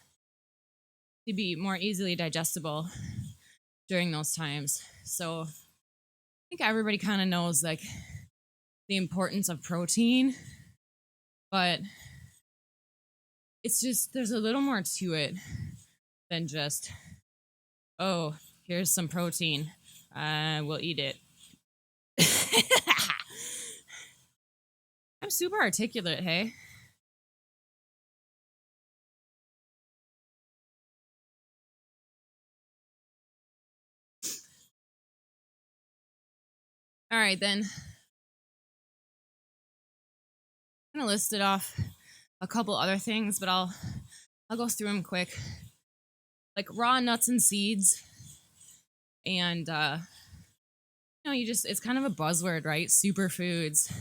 be more easily digestible during those times. So I think everybody kind of knows like the importance of protein, but it's just there's a little more to it than just, oh, here's some protein. We'll eat it. I'm super articulate, hey? All right, then. I'm gonna list it off a couple other things, but I'll go through them quick. Like raw nuts and seeds, and you just it's kind of a buzzword, right? Superfoods,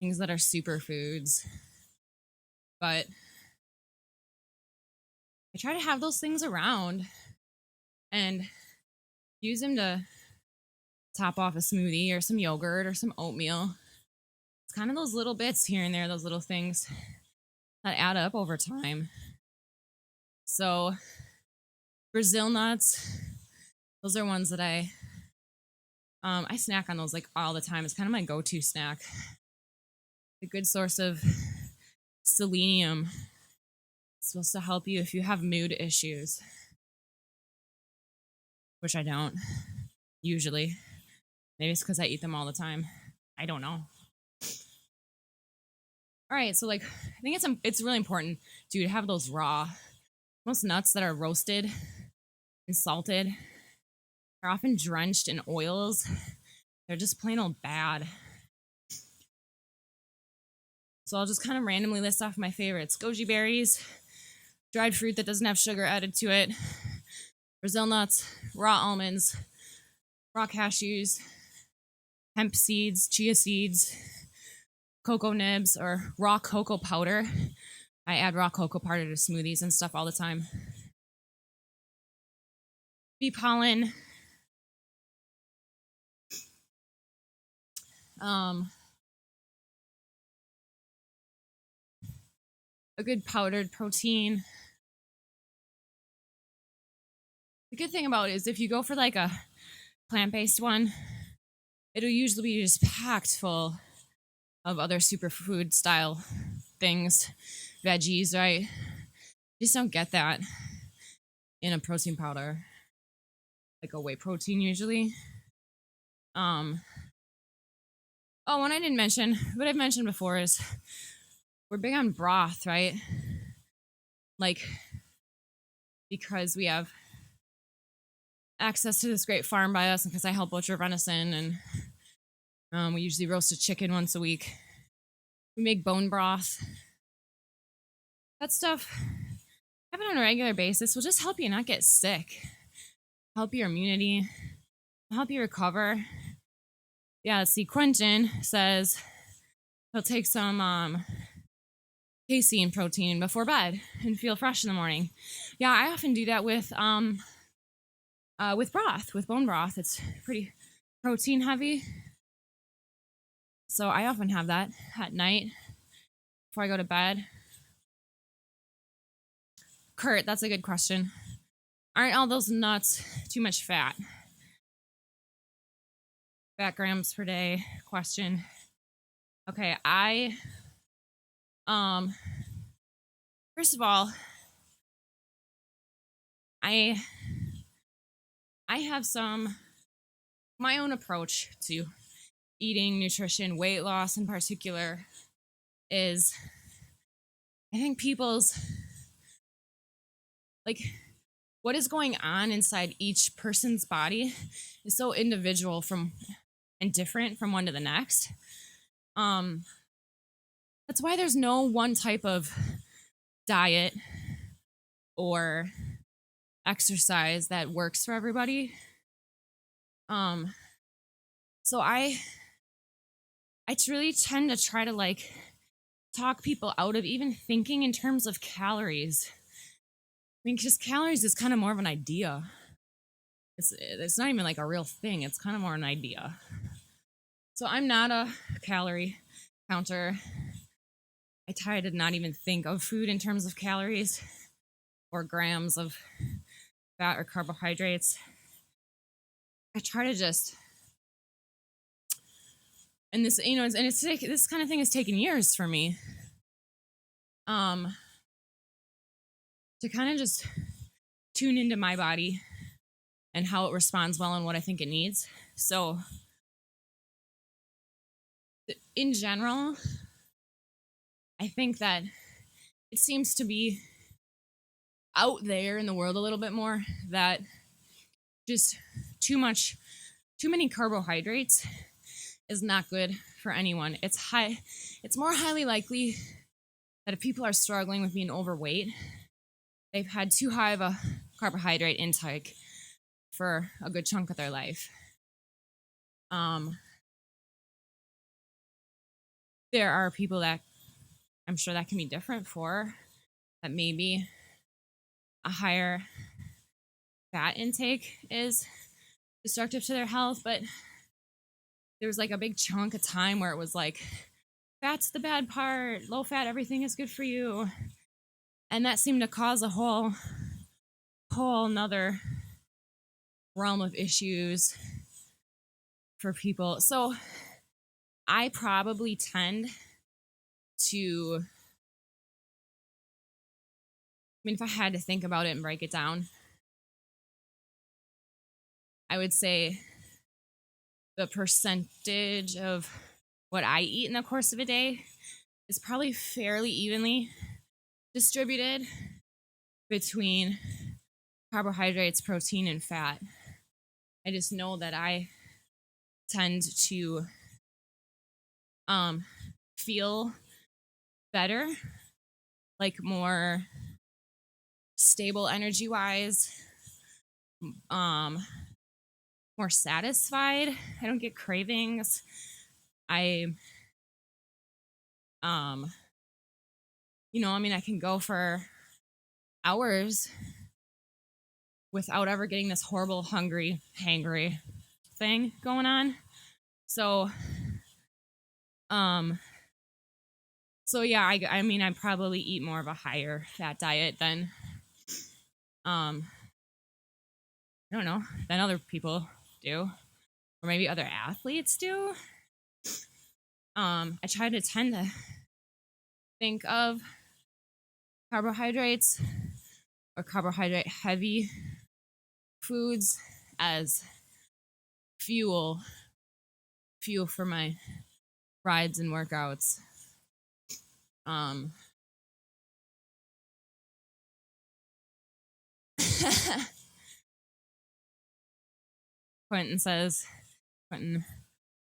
things that are superfoods. But I try to have those things around and use them to top off a smoothie or some yogurt or some oatmeal. It's kind of those little bits here and there, those little things that add up over time. So Brazil nuts, those are ones that I snack on those like all the time. It's kind of my go-to snack. A good source of selenium. It's supposed to help you if you have mood issues, which I don't usually. Maybe it's because I eat them all the time. I don't know. All right, so like I think it's really important to have those raw. Most nuts that are roasted and salted are often drenched in oils. They're just plain old bad. So I'll just kind of randomly list off my favorites. Goji berries, dried fruit that doesn't have sugar added to it, Brazil nuts, raw almonds, raw cashews, hemp seeds, chia seeds, cocoa nibs, or raw cocoa powder. I add raw cocoa powder to smoothies and stuff all the time. Bee pollen. A good powdered protein. The good thing about it is if you go for like a plant-based one, it'll usually be just packed full of other superfood style things, veggies, right? You just don't get that in a protein powder, like a whey protein usually. Oh, one I didn't mention, what I've mentioned before is we're big on broth, right? Like, because we have access to this great farm by us and because I help butcher venison and we usually roast a chicken once a week. We make bone broth. That stuff, have it on a regular basis will just help you not get sick, help your immunity, help you recover. Yeah, let's see, Quentin says he'll take some casein protein before bed and feel fresh in the morning. Yeah, I often do that with broth, with bone broth. It's pretty protein heavy. So I often have that at night before I go to bed. Kurt, that's a good question. Aren't all those nuts too much fat? Fat grams per day question. Okay, first of all, I have my own approach to eating, nutrition, weight loss in particular is I think people's like what is going on inside each person's body is so individual and different from one to the next. That's why there's no one type of diet or exercise that works for everybody. Um, so I really tend to try to like talk people out of even thinking in terms of calories. I mean, because calories is kind of more of an idea. It's not even like a real thing. It's kind of more an idea. So I'm not a calorie counter. I try to not even think of food in terms of calories or grams of fat or carbohydrates. I try to just, and this, you know, and it's this kind of thing has taken years for me, to kind of just tune into my body and how it responds well and what I think it needs. So, in general, I think that it seems to be out there in the world a little bit more that just too many carbohydrates is not good for anyone. It's more highly likely that if people are struggling with being overweight, they've had too high of a carbohydrate intake for a good chunk of their life. There are people that I'm sure that can be different for, that maybe a higher fat intake is destructive to their health, but there was like a big chunk of time where it was like, fat's the bad part, low fat, everything is good for you. And that seemed to cause a whole nother realm of issues for people. So I probably tend to, I mean, if I had to think about it and break it down, I would say the percentage of what I eat in the course of a day is probably fairly evenly distributed between carbohydrates, protein, and fat. I just know that I tend to feel better, like more stable energy wise, more satisfied. I don't get cravings. I I mean, I can go for hours without ever getting this horrible hangry thing going on. So yeah, I mean, I probably eat more of a higher fat diet than I don't know, than other people do, or maybe other athletes do. I try to tend to think of carbohydrates or carbohydrate heavy foods as fuel for my rides and workouts. Quentin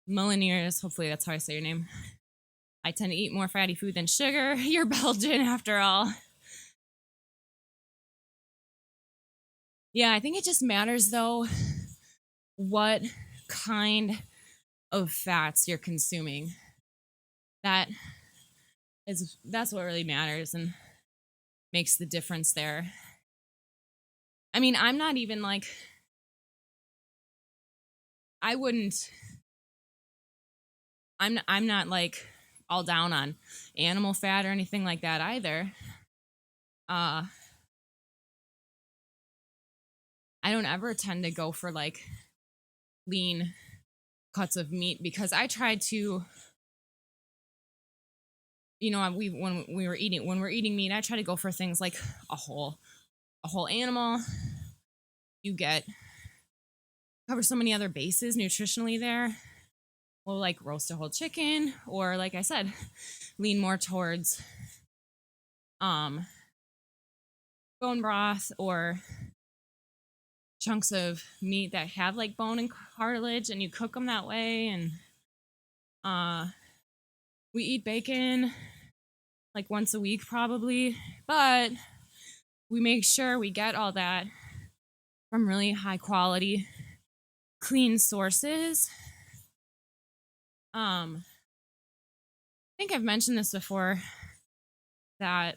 Moliniers, hopefully that's how I say your name. I tend to eat more fatty food than sugar. You're Belgian after all. Yeah, I think it just matters though what kind of fats you're consuming. That's what really matters and makes the difference there. I mean, I'm not even like, I'm not like all down on animal fat or anything like that either. I don't ever tend to go for like lean cuts of meat because I tried to, when we're eating meat, I try to go for things like a whole animal. You cover so many other bases nutritionally there. Well, like roast a whole chicken, or like I said, lean more towards bone broth or chunks of meat that have like bone and cartilage, and you cook them that way. And we eat bacon like once a week probably, but we make sure we get all that from really high quality clean sources. I think I've mentioned this before that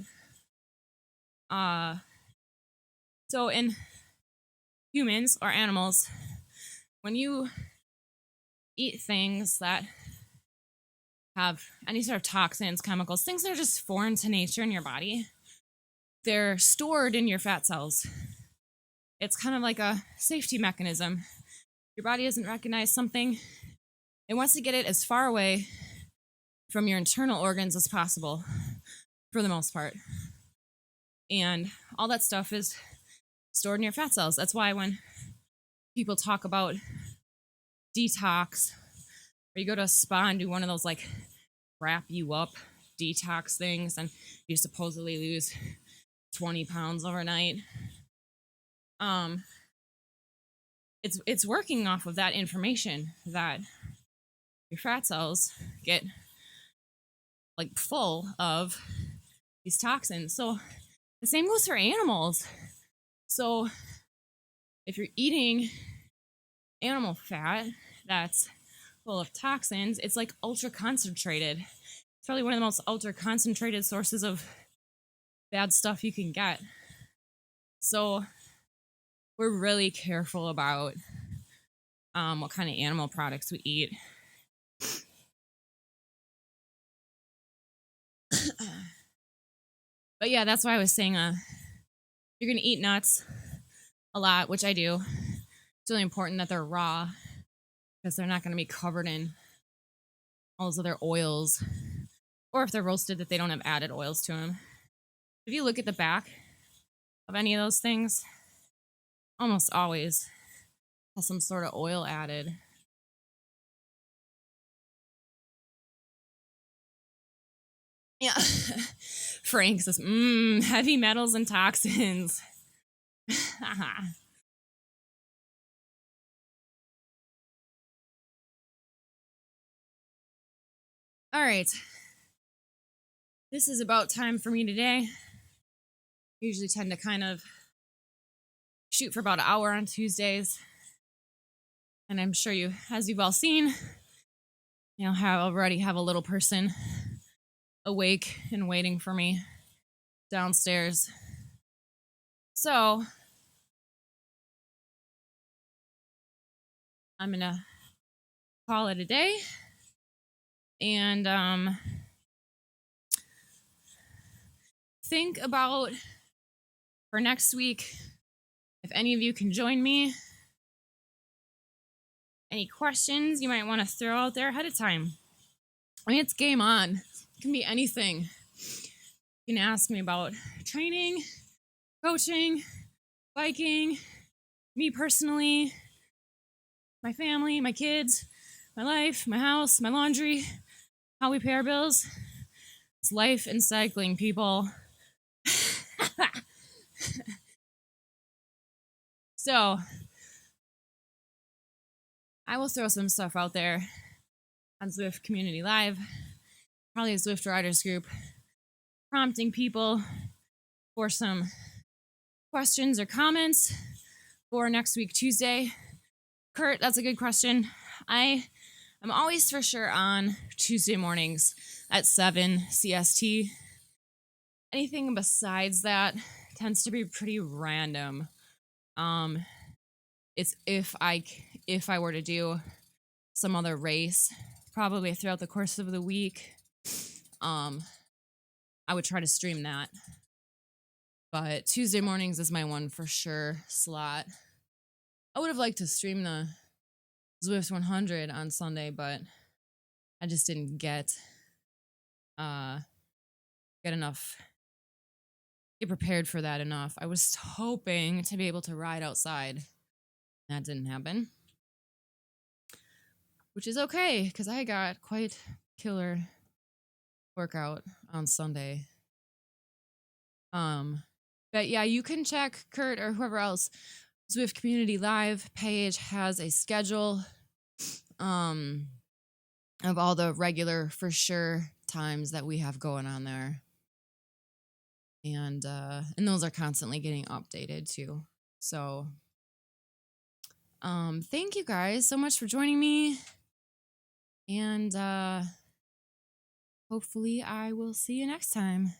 so in humans or animals, when you eat things that have any sort of toxins, chemicals, things that are just foreign to nature in your body, they're stored in your fat cells. It's kind of like a safety mechanism. Your body doesn't recognize something. It wants to get it as far away from your internal organs as possible, for the most part. And all that stuff is stored in your fat cells. That's why when people talk about detox, or you go to a spa and do one of those like wrap you up detox things, and you supposedly lose 20 pounds overnight. It's working off of that information that your fat cells get like full of these toxins. So the same goes for animals. So if you're eating animal fat that's full of toxins, it's like ultra concentrated. It's probably one of the most ultra concentrated sources of bad stuff you can get. So we're really careful about what kind of animal products we eat. But yeah, that's why I was saying you're gonna eat nuts a lot, which I do. It's really important that they're raw because they're not gonna be covered in all those other oils, or if they're roasted, that they don't have added oils to them. If you look at the back of any of those things, almost always has some sort of oil added. Yeah. Frank says, heavy metals and toxins. All right. This is about time for me today. Usually tend to kind of shoot for about an hour on Tuesdays. And I'm sure you, as you've all seen, already have a little person awake and waiting for me downstairs. So I'm gonna call it a day, and think about for next week if any of you can join me. Any questions you might want to throw out there ahead of time. I mean, it's game on. It can be anything. You can ask me about training, coaching, biking, me personally, my family, my kids, my life, my house, my laundry, how we pay our bills. It's life and cycling, people. So I will throw some stuff out there on Zwift Community Live, probably a Zwift Riders group, prompting people for some questions or comments for next week, Tuesday. Kurt, that's a good question. I'm always for sure on Tuesday mornings at 7 CST. Anything besides that tends to be pretty random. It's if I were to do some other race, probably throughout the course of the week, I would try to stream that. But Tuesday mornings is my one for sure slot. I would have liked to stream the Zwift 100 on Sunday, but I just didn't get prepared for that enough. I was hoping to be able to ride outside. That didn't happen, which is okay because I got quite killer workout on Sunday. But yeah, you can check Kurt or whoever else. Zwift Community Live page has a schedule of all the regular for sure times that we have going on there. And those are constantly getting updated too. So Thank you guys so much for joining me. And hopefully I will see you next time.